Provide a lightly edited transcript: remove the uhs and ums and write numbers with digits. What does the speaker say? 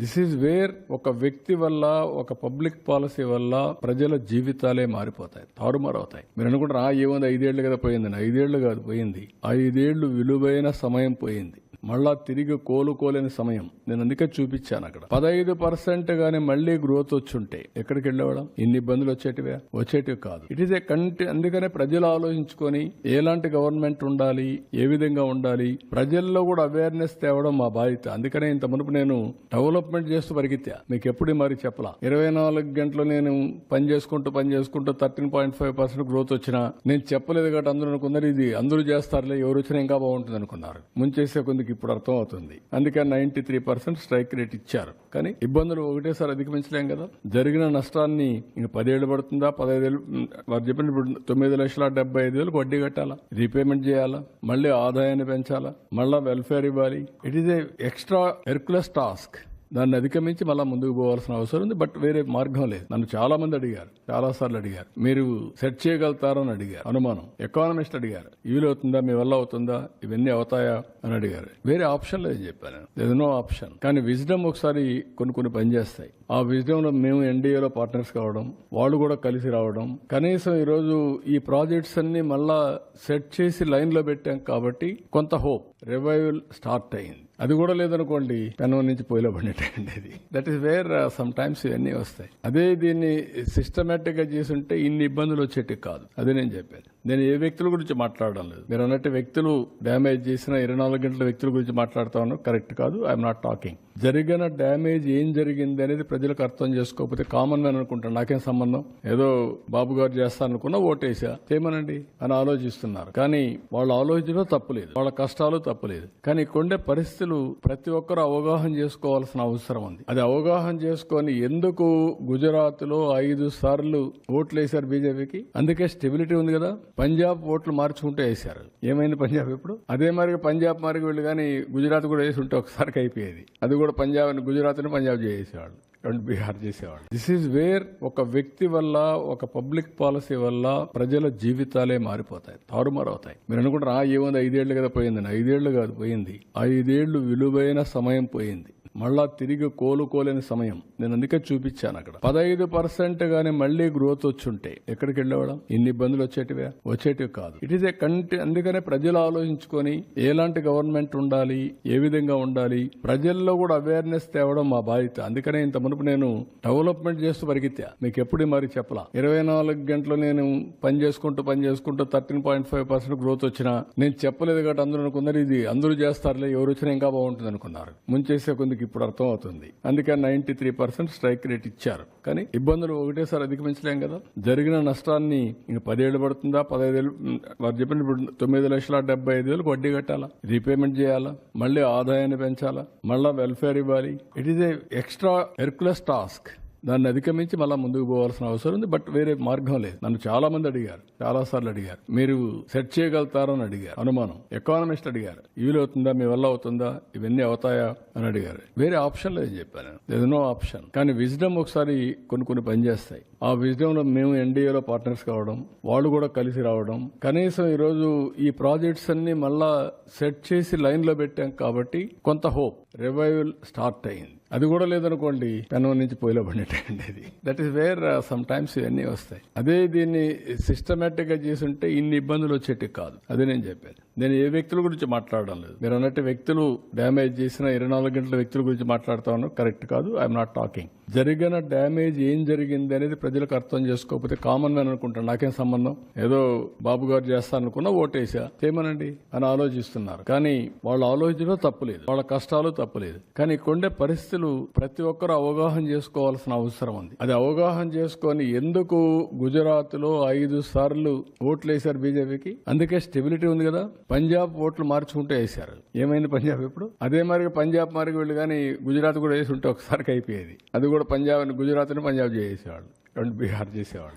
This is where ఒక వ్యక్తి వల్ల ఒక పబ్లిక్ పాలసీ వల్ల ప్రజల జీవితాలే మారిపోతాయి, తారుమారవుతాయి. మీరు అనుకుంటారు ఏముంది 5 ఏళ్లు కదా పోయిందని. 5 ఏళ్లు కాదు పోయింది, 5 ఏళ్లు విలువైన సమయం పోయింది. మళ్ళా తిరిగి కోలుకోలేని సమయం. నేను అందుకే చూపించాను అక్కడ 15% గానీ మళ్లీ గ్రోత్ వచ్చుంటే ఎక్కడికి వెళ్ళేవాళ్ళం? ఇన్ని ఇబ్బందులు వచ్చేటివి కాదు. ఇట్ ఈస్ ఏ అందుకనే ప్రజలు ఆలోచించుకొని ఎలాంటి గవర్నమెంట్ ఉండాలి, ఏ విధంగా ఉండాలి, ప్రజల్లో కూడా అవేర్నెస్ తేవడం మా బాధ్యత. అందుకనే ఇంత మునుపు నేను డెవలప్మెంట్ చేస్తూ పరిగెత్తా. మీకు ఎప్పుడు మరి చెప్పలా. 24 గంటలు నేను పని చేసుకుంటూ 13.5% గ్రోత్ వచ్చినా నేను చెప్పలేదు కాబట్టి అందరూ అనుకున్నారు ఇది అందరూ చేస్తారులే, ఎవరు వచ్చినా ఇంకా బాగుంటుంది అనుకున్నారు. ముంచేసే కొందికి ఇప్పుడు అర్థం అవుతుంది. అందుకే 93% స్ట్రైక్ రేట్ ఇచ్చారు. కానీ ఇబ్బందులు ఒకటేసారి అధిగమించలేం కదా. జరిగిన నష్టాన్ని ఇంక 10 ఏళ్ళు పడుతుందా, 15 ఏళ్ళు వారు చెప్పిన ఇప్పుడు 9,75,000 వడ్డీ కట్టాలా, రీపేమెంట్ చేయాలా, మళ్ళీ ఆదాయాన్ని పెంచాలా, మళ్ళా వెల్ఫేర్ ఇవ్వాలి. It is a extra Hercules task. దాన్ని అధిగమించి మళ్ళా ముందుకు పోవాల్సిన అవసరం ఉంది. బట్ వేరే మార్గం లేదు. నన్ను చాలా మంది అడిగారు, చాలా సార్లు అడిగారు, మీరు సెట్ చేయగలుగుతారని అడిగారు. అనుమానం. ఎకానమిస్ట్ అడిగారు, వీలవుతుందా, మీ వల్ల అవుతుందా, ఇవన్నీ అవుతాయా అని అడిగారు. వేరే ఆప్షన్ లేదు చెప్పాను. No option. కానీ విజ్డమ్ ఒకసారి కొన్ని పనిచేస్తాయి. ఆ విజ్డమ్ లో మేము ఎన్డీఏలో పార్ట్నర్స్ కావడం, వాళ్ళు కూడా కలిసి రావడం, కనీసం ఈరోజు ఈ ప్రాజెక్ట్స్ అన్ని మళ్ళా సెట్ చేసి లైన్ లో పెట్టాం కాబట్టి కొంత హోప్, రివైవల్ స్టార్ట్ అయింది. అది కూడా లేదనుకోండి, పెనం నుంచి పొయ్యిలో పడినట్టండి. That is where sometimes ఇవన్నీ వస్తాయి. అదే దీన్ని సిస్టమేటిక్ గా చేసుంటే ఇన్ని ఇబ్బందులు వచ్చేటివి కాదు. అదే నేను చెప్పాను. నేను ఏ వ్యక్తుల గురించి మాట్లాడడం లేదు. మీరు అన్నట్టు వ్యక్తులు డ్యామేజ్ చేసిన 24 గంటల వ్యక్తుల గురించి మాట్లాడుతా ఉన్నా కరెక్ట్ కాదు. I'm not talking. జరిగిన డ్యామేజ్ ఏం జరిగింది అనేది ప్రజలకు అర్థం చేసుకోకపోతే కామన్ మ్యాన్ అనుకుంటాను నాకేం సంబంధం, ఏదో బాబు గారు చేస్తారనుకున్నా ఓటేసా చేయమనండి అని ఆలోచిస్తున్నారు. కానీ వాళ్ళు ఆలోచించడం తప్పులేదు, వాళ్ళ కష్టాలు తప్పులేదు. కానీ కొండే పరిస్థితులు ప్రతి ఒక్కరూ అవగాహన చేసుకోవాల్సిన అవసరం ఉంది. అది అవగాహన చేసుకొని ఎందుకు గుజరాత్ లో 5 సార్లు ఓట్లు వేశారు బీజేపీకి? అందుకే స్టెబిలిటీ ఉంది కదా. పంజాబ్ ఓట్లు మార్చుకుంటూ వేశారు. ఏమైంది పంజాబ్ ఇప్పుడు? అదే మరి పంజాబ్ మరి వీళ్ళు కానీ గుజరాత్ కూడా వేసి ఉంటే ఒకసారికి అయిపోయేది. అది కూడా పంజాబ్ గుజరాత్ ని పంజాబ్ చేసేవాళ్ళు, బీహార్ చేసేవాళ్ళు. దిస్ ఈజ్ వేర్ ఒక వ్యక్తి వల్ల ఒక పబ్లిక్ పాలసీ వల్ల ప్రజల జీవితాలే మారిపోతాయి, తారుమారవుతాయి. మీరు అనుకుంటారు ఏముంది 5 ఏళ్లు కదా పోయిందని. 5 ఏళ్లు కాదు పోయింది, 5 ఏళ్లు విలువైన సమయం పోయింది. మళ్ళా తిరిగి కోలుకోలేని సమయం. నేను అందుకే చూపించాను అక్కడ 15% గానీ మళ్లీ గ్రోత్ వచ్చుంటే ఎక్కడికి వెళ్ళేవాళ్ళం? ఇన్ని ఇబ్బందులు వచ్చేటివి కాదు. ఇట్ ఈస్ ఏ అందుకనే ప్రజలు ఆలోచించుకొని ఎలాంటి గవర్నమెంట్ ఉండాలి, ఏ విధంగా ఉండాలి, ప్రజల్లో కూడా అవేర్నెస్ తేవడం మా బాధ్యత. అందుకనే ఇంత మునుపు నేను డెవలప్మెంట్ చేస్తూ పరిగెత్తా. మీకు ఎప్పుడు మరి చెప్పలా. 24 గంటలు నేను పని చేసుకుంటూ 13.5% గ్రోత్ వచ్చినా నేను చెప్పలేదు కాబట్టి అందరూ అనుకున్నారు ఇది అందరూ చేస్తారులే, ఎవరు వచ్చినా ఇంకా బాగుంటుంది అనుకున్నారు. ముంచేసే కొందికి ఇప్పుడు అర్థం అవుతుంది. అందుకే 93% స్ట్రైక్ రేట్ ఇచ్చారు. కానీ ఇబ్బందులు ఒకటేసారి అధిగమించలేం కదా. జరిగిన నష్టాన్ని ఇంక 10 ఏళ్ళు పడుతుందా, 15 ఏళ్ళు వారు చెప్పిన ఇప్పుడు 9,75,000 వడ్డీ కట్టాలా, రీపేమెంట్ చేయాలా, మళ్ళీ ఆదాయాన్ని పెంచాలా, మళ్ళా వెల్ఫేర్ ఇవ్వాలి. It is a extra Hercules task. దాన్ని అధిగమించి మళ్ళా ముందుకు పోవాల్సిన అవసరం ఉంది. బట్ వేరే మార్గం లేదు. నన్ను చాలా మంది అడిగారు, చాలా సార్లు అడిగారు, మీరు సెట్ చేయగలుగుతారని అడిగారు. అనుమానం. ఎకానమిస్ట్ అడిగారు, వీలవుతుందా, మీ వల్ల అవుతుందా, ఇవన్నీ అవుతాయా అని అడిగారు. వేరే ఆప్షన్ లేదు చెప్పాను. No option. కానీ విజ్డమ్ ఒకసారి కొన్ని పనిచేస్తాయి. ఆ విజ్డమ్ లో మేము ఎన్డీఏలో పార్ట్నర్స్ కావడం, వాళ్ళు కూడా కలిసి రావడం, కనీసం ఈరోజు ఈ ప్రాజెక్ట్స్ అన్ని మళ్ళా సెట్ చేసి లైన్ లో పెట్టాం కాబట్టి కొంత హోప్, రివైవల్ స్టార్ట్ అయింది. అది కూడా లేదనుకోండి, పెనం నుంచి పొయ్యిలో పడినట్టండి. That is where sometimes ఇవన్నీ వస్తాయి. అదే దీన్ని సిస్టమేటిక్ గా చేసుంటే ఇన్ని ఇబ్బందులు వచ్చేటివి కాదు. అదే నేను చెప్పాను. నేను ఏ వ్యక్తుల గురించి మాట్లాడడం లేదు. మీరు అన్నట్టు వ్యక్తులు డ్యామేజ్ చేసిన 24 గంటల వ్యక్తుల గురించి మాట్లాడుతా ఉన్నా కరెక్ట్ కాదు. I'm not talking. జరిగిన డ్యామేజ్ ఏం జరిగింది అనేది ప్రజలకు అర్థం చేసుకోకపోతే కామన్ మ్యాన్ అనుకుంటాను నాకేం సంబంధం, ఏదో బాబు గారు చేస్తారనుకున్నా ఓటేసా చేయమనండి అని ఆలోచిస్తున్నారు. కానీ వాళ్ళు ఆలోచించడం తప్పులేదు, వాళ్ళ కష్టాలు తప్పులేదు. కానీ కొండే పరిస్థితులు ప్రతి ఒక్కరూ అవగాహన చేసుకోవాల్సిన అవసరం ఉంది. అది అవగాహన చేసుకొని ఎందుకు గుజరాత్ లో 5 సార్లు ఓట్లు వేశారు బీజేపీకి? అందుకే స్టెబిలిటీ ఉంది కదా. పంజాబ్ ఓట్లు మార్చుకుంటూ వేశారు. ఏమైంది పంజాబ్ ఇప్పుడు? అదే మరి పంజాబ్ మరి వీళ్ళు కానీ గుజరాత్ కూడా వేసి ఉంటే ఒకసారికి అయిపోయేది. అది కూడా పంజాబ్ గుజరాత్ ని పంజాబ్ చేసేవాళ్ళు, బీహార్ చేసేవాళ్ళు.